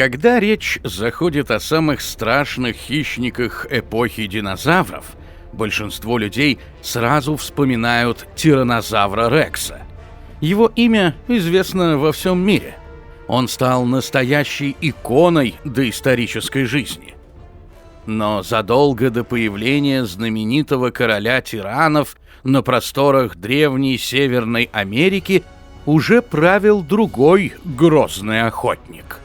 Когда речь заходит о самых страшных хищниках эпохи динозавров, большинство людей сразу вспоминают тираннозавра Рекса. Его имя известно во всем мире. Он стал настоящей иконой доисторической жизни. Но задолго до появления знаменитого короля тиранов на просторах древней Северной Америки уже правил другой грозный охотник.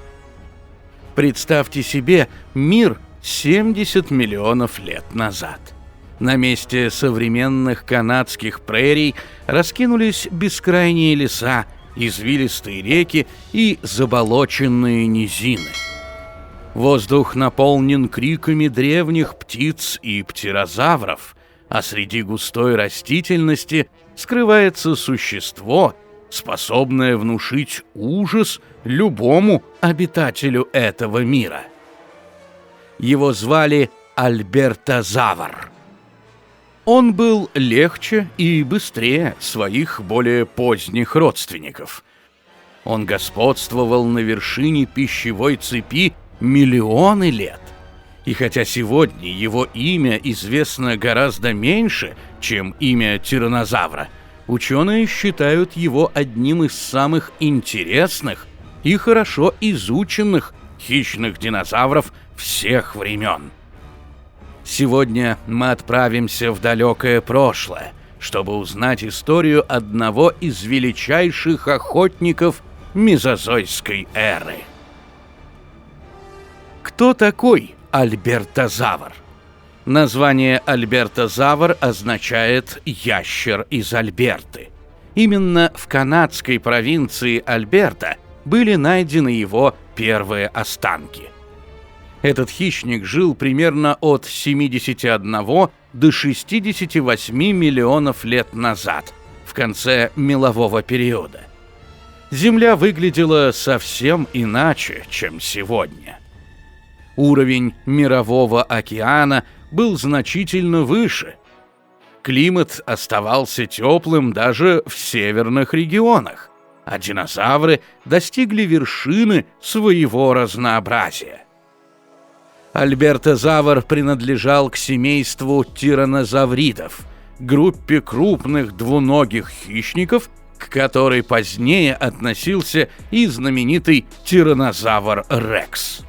Представьте себе мир 70 миллионов лет назад. На месте современных канадских прерий раскинулись бескрайние леса, извилистые реки и заболоченные низины. Воздух наполнен криками древних птиц и птерозавров, а среди густой растительности скрывается существо, способное внушить ужас любому обитателю этого мира. Его звали Альбертозавр. Он был легче и быстрее своих более поздних родственников. Он господствовал на вершине пищевой цепи миллионы лет. И хотя сегодня его имя известно гораздо меньше, чем имя тираннозавра, ученые считают его одним из самых интересных и хорошо изученных хищных динозавров всех времен. Сегодня мы отправимся в далекое прошлое, чтобы узнать историю одного из величайших охотников мезозойской эры. Кто такой Альбертозавр? Название Альбертозавр означает «ящер из Альберты». Именно в канадской провинции Альберта были найдены его первые останки. Этот хищник жил примерно от 71 до 68 миллионов лет назад, в конце мелового периода. Земля выглядела совсем иначе, чем сегодня. Уровень мирового океана был значительно выше. Климат оставался теплым даже в северных регионах, а динозавры достигли вершины своего разнообразия. Альбертозавр принадлежал к семейству тираннозавридов, группе крупных двуногих хищников, к которой позднее относился и знаменитый тираннозавр Рекс.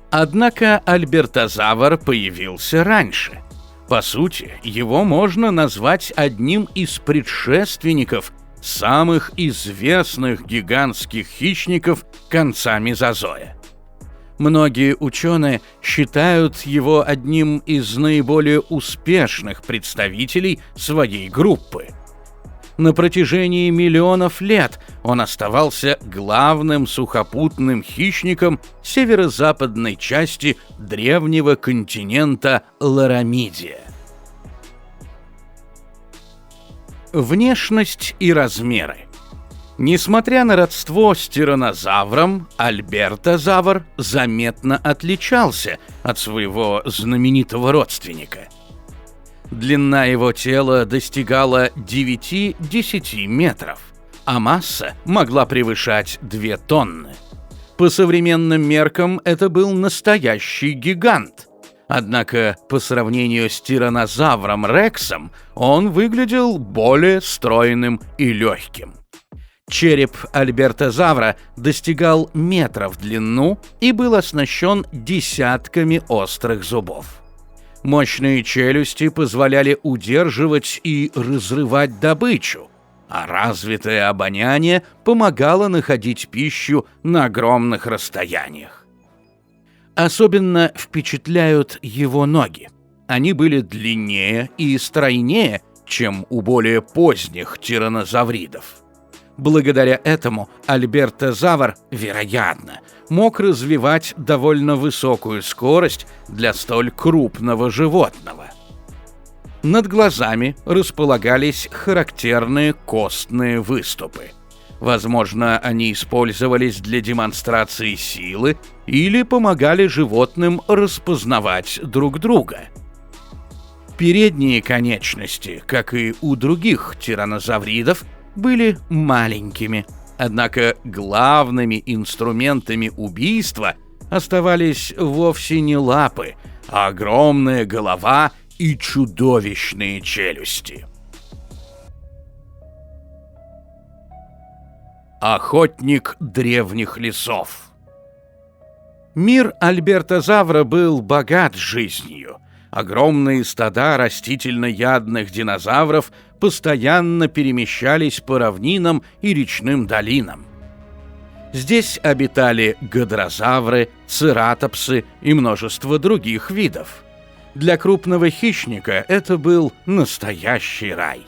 Однако Альбертозавр появился раньше. По сути, его можно назвать одним из предшественников самых известных гигантских хищников конца Мезозоя. Многие ученые считают его одним из наиболее успешных представителей своей группы. На протяжении миллионов лет он оставался главным сухопутным хищником северо-западной части древнего континента Ларамидия. Внешность и размеры. Несмотря на родство с тираннозавром, Альбертозавр заметно отличался от своего знаменитого родственника. Длина его тела достигала 9-10 метров, а масса могла превышать 2 тонны. По современным меркам это был настоящий гигант. Однако по сравнению с тираннозавром Рексом он выглядел более стройным и легким. Череп Альбертозавра достигал метра в длину и был оснащен десятками острых зубов. Мощные челюсти позволяли удерживать и разрывать добычу, а развитое обоняние помогало находить пищу на огромных расстояниях. Особенно впечатляют его ноги. Они были длиннее и стройнее, чем у более поздних тираннозавридов. Благодаря этому Альбертозавр, вероятно, мог развивать довольно высокую скорость для столь крупного животного. Над глазами располагались характерные костные выступы. Возможно, они использовались для демонстрации силы или помогали животным распознавать друг друга. Передние конечности, как и у других тираннозавридов, были маленькими, Однако главными инструментами убийства оставались вовсе не лапы, а огромная голова и чудовищные челюсти. Охотник древних лесов. Мир альбертозавра был богат жизнью. Огромные стада растительноядных динозавров постоянно перемещались по равнинам и речным долинам. Здесь обитали гадрозавры, цератопсы и множество других видов. Для крупного хищника это был настоящий рай.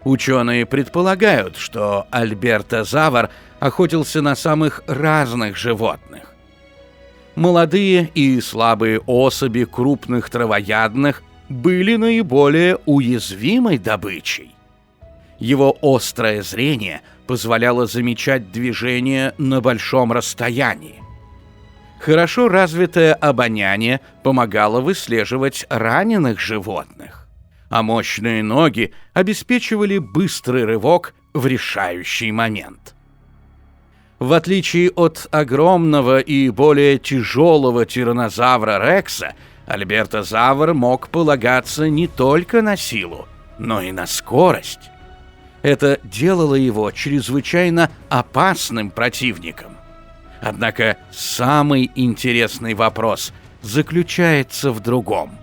Ученые предполагают, что альбертозавр охотился на самых разных животных. Молодые и слабые особи крупных травоядных были наиболее уязвимой добычей. Его острое зрение позволяло замечать движения на большом расстоянии. Хорошо развитое обоняние помогало выслеживать раненых животных, а мощные ноги обеспечивали быстрый рывок в решающий момент. В отличие от огромного и более тяжелого тираннозавра Рекса, альбертозавр мог полагаться не только на силу, но и на скорость. Это делало его чрезвычайно опасным противником. Однако самый интересный вопрос заключается в другом.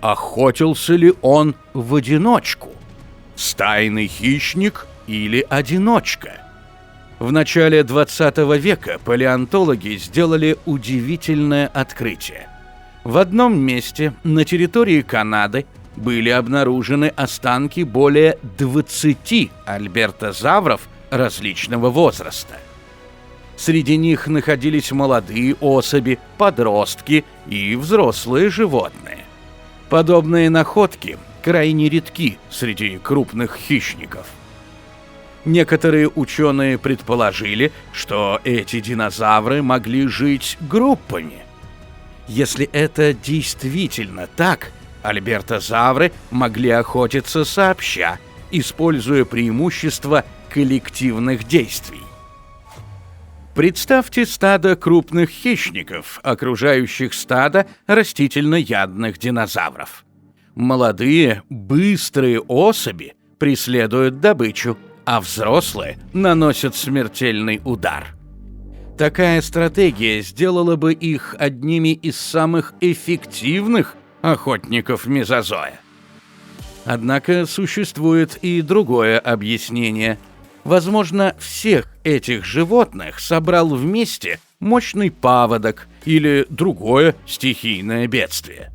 Охотился ли он в одиночку? Стайный хищник или одиночка? В начале 20 века палеонтологи сделали удивительное открытие. В одном месте на территории Канады были обнаружены останки более 20 альбертозавров различного возраста. Среди них находились молодые особи, подростки и взрослые животные. Подобные находки крайне редки среди крупных хищников. Некоторые ученые предположили, что эти динозавры могли жить группами. Если это действительно так, альбертозавры могли охотиться сообща, используя преимущество коллективных действий. Представьте стадо крупных хищников, окружающих стадо растительноядных динозавров. Молодые, быстрые особи преследуют добычу, а взрослые наносят смертельный удар. Такая стратегия сделала бы их одними из самых эффективных охотников мезозоя. Однако существует и другое объяснение. Возможно, всех этих животных собрал вместе мощный паводок или другое стихийное бедствие.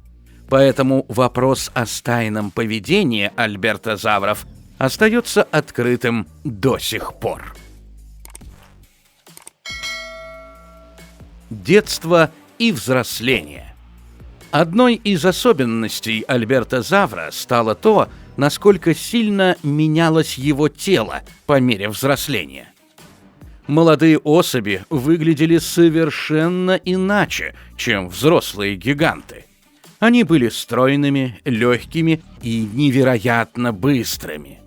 Поэтому вопрос о стайном поведении альбертозавров остается открытым до сих пор. Детство и взросление. Одной из особенностей альбертозавра стало то, насколько сильно менялось его тело по мере взросления. Молодые особи выглядели совершенно иначе, чем взрослые гиганты. Они были стройными, легкими и невероятно быстрыми.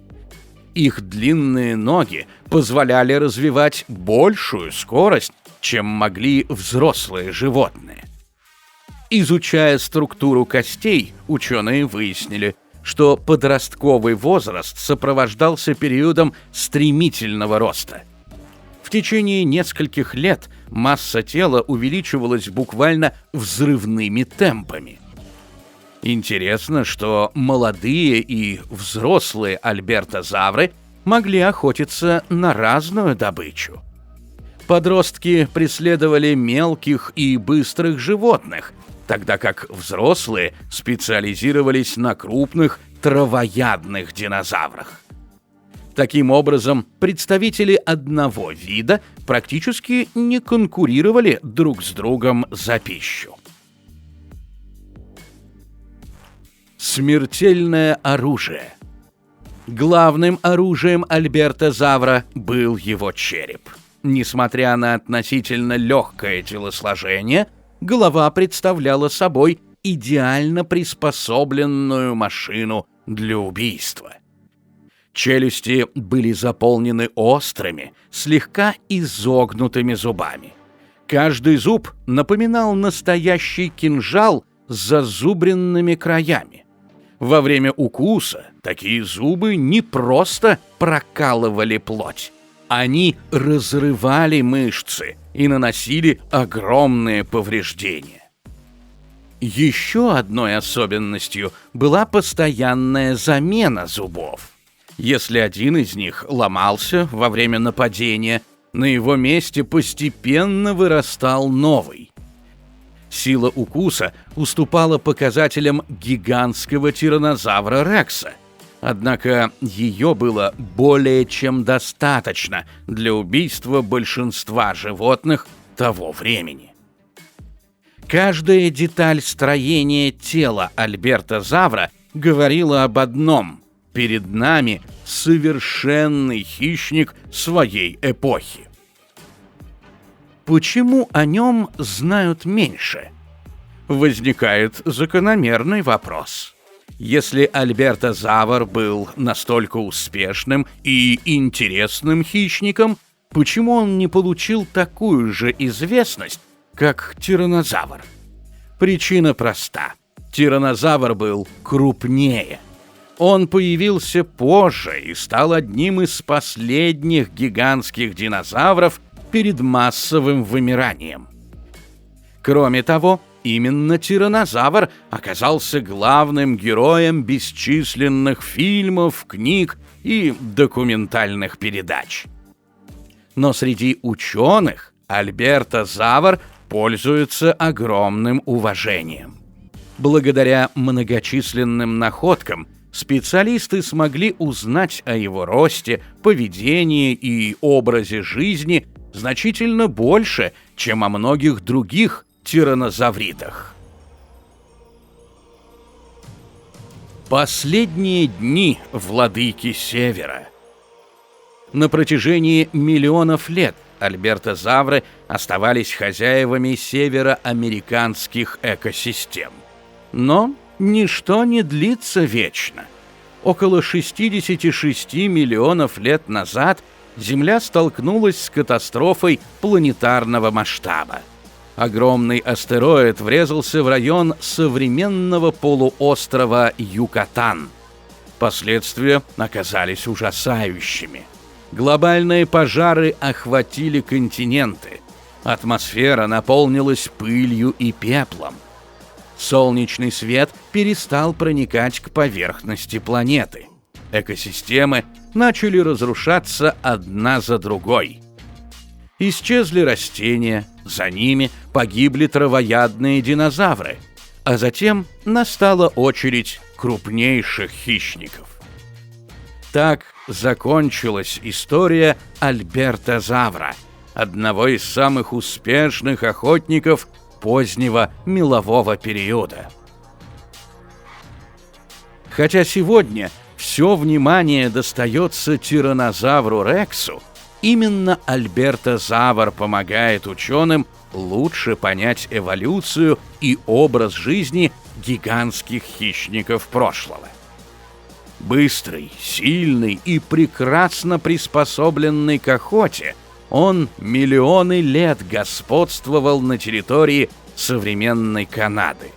Их длинные ноги позволяли развивать большую скорость, чем могли взрослые животные. Изучая структуру костей, ученые выяснили, что подростковый возраст сопровождался периодом стремительного роста. В течение нескольких лет масса тела увеличивалась буквально взрывными темпами. Интересно, что молодые и взрослые альбертозавры могли охотиться на разную добычу. Подростки преследовали мелких и быстрых животных, тогда как взрослые специализировались на крупных травоядных динозаврах. Таким образом, представители одного вида практически не конкурировали друг с другом за пищу. Смертельное оружие. Главным оружием альбертозавра был его череп. Несмотря на относительно легкое телосложение, голова представляла собой идеально приспособленную машину для убийства. Челюсти были заполнены острыми, слегка изогнутыми зубами. Каждый зуб напоминал настоящий кинжал с зазубренными краями. Во время укуса такие зубы не просто прокалывали плоть. Они разрывали мышцы и наносили огромные повреждения. Еще одной особенностью была постоянная замена зубов. Если один из них ломался во время нападения, на его месте постепенно вырастал новый. Сила укуса уступала показателям гигантского тираннозавра Рекса. Однако ее было более чем достаточно для убийства большинства животных того времени. Каждая деталь строения тела Альбертозавра говорила об одном: перед нами совершенный хищник своей эпохи. Почему о нем знают меньше? Возникает закономерный вопрос. Если Альбертозавр был настолько успешным и интересным хищником, почему он не получил такую же известность, как тираннозавр? Причина проста. Тираннозавр был крупнее. Он появился позже и стал одним из последних гигантских динозавров перед массовым вымиранием. Кроме того, именно тираннозавр оказался главным героем бесчисленных фильмов, книг и документальных передач. Но среди ученых Альбертозавр пользуется огромным уважением. Благодаря многочисленным находкам специалисты смогли узнать о его росте, поведении и образе жизни значительно больше, чем о многих других тираннозавридах. Последние дни владыки Севера. На протяжении миллионов лет альбертозавры оставались хозяевами североамериканских экосистем. Но ничто не длится вечно. Около 66 миллионов лет назад Земля столкнулась с катастрофой планетарного масштаба. Огромный астероид врезался в район современного полуострова Юкатан. Последствия оказались ужасающими. Глобальные пожары охватили континенты. Атмосфера наполнилась пылью и пеплом. Солнечный свет перестал проникать к поверхности планеты. Экосистемы начали разрушаться одна за другой. Исчезли растения, за ними погибли травоядные динозавры, а затем настала очередь крупнейших хищников. Так закончилась история Альбертозавра, одного из самых успешных охотников позднего мелового периода. Хотя сегодня все внимание достается тираннозавру Рексу, именно Альбертозавр помогает ученым лучше понять эволюцию и образ жизни гигантских хищников прошлого. Быстрый, сильный и прекрасно приспособленный к охоте, он миллионы лет господствовал на территории современной Канады.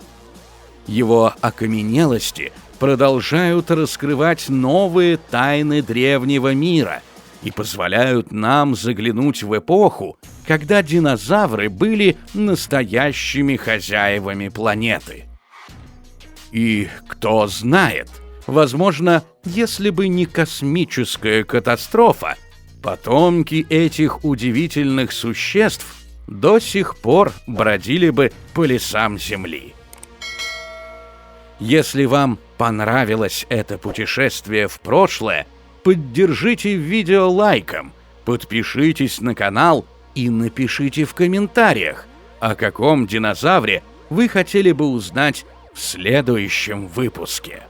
Его окаменелости продолжают раскрывать новые тайны древнего мира и позволяют нам заглянуть в эпоху, когда динозавры были настоящими хозяевами планеты. И кто знает, возможно, если бы не космическая катастрофа, потомки этих удивительных существ до сих пор бродили бы по лесам Земли. Если вам понравилось это путешествие в прошлое, поддержите видео лайком, подпишитесь на канал и напишите в комментариях, о каком динозавре вы хотели бы узнать в следующем выпуске.